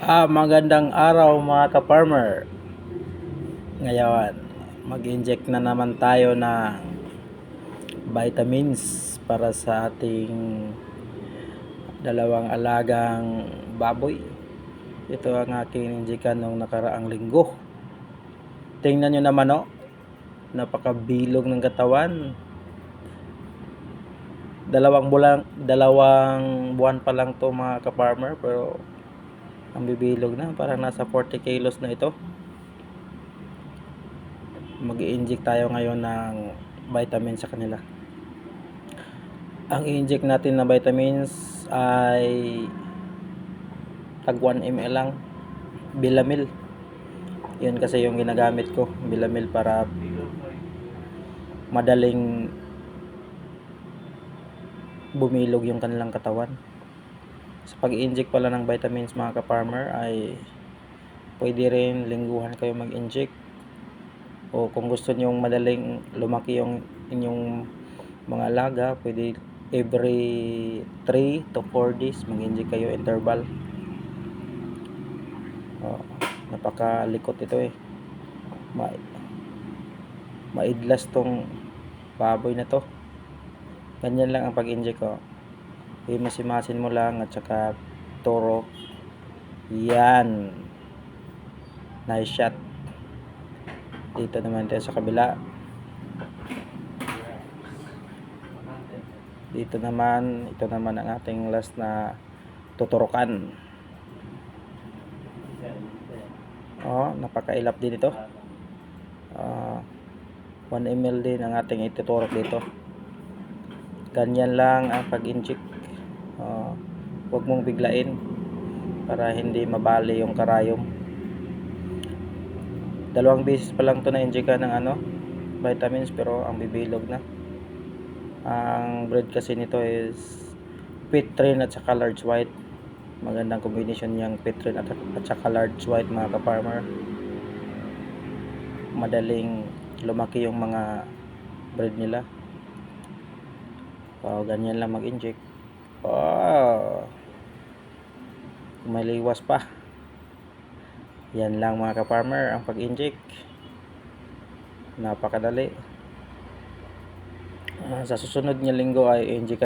Magandang araw mga ka-farmer. Ngayon, mag-inject na naman tayo ng vitamins para sa ating dalawang alagang baboy. Ito ang aking injikan nung nakaraang linggo. Tingnan nyo naman napakabilog ng katawan. Dalawang buwan pa lang to mga ka-farmer, pero ang bibilog na, parang nasa 40 kilos na ito. Mag-i-inject tayo ngayon ng vitamin sa kanila. Ang i-inject natin na vitamins ay tag 1 ml lang, Bilamil. Yun kasi yung ginagamit ko, Bilamil, para madaling bumilog yung kanilang katawan. Sa pag-i-inject pala ng vitamins mga ka-farmer ay pwede rin lingguhan kayo mag-inject, o kung gusto nyong madaling lumaki yung inyong mga alaga, pwede every 3 to 4 days mag-inject kayo, interval. Napakalikot ito maidlas tong baboy na to. Ganyan lang ang pag-inject ko. Masimasin mo lang at saka turo. Yan, nice shot. Dito naman tayo sa kabila. Ito naman ang ating last na tuturukan. Napakailap din ito. 1 ml din ang ating ituturok dito. Ganyan lang ang pag-inject. Huwag mong biglain para hindi mabali yung karayom. 2 beses pa lang to na inject ng vitamins, pero ang bibilog na. Ang breed kasi nito is Pitrin at saka large white. Magandang combination yung Pitrin at saka large white mga ka-farmer. Madaling lumaki yung mga breed nila. Ganyan lang mag-inject. May liwas pa. Yan lang mga ka-farmer ang pag-inject. Napakadali. Sa susunod na linggo ay inject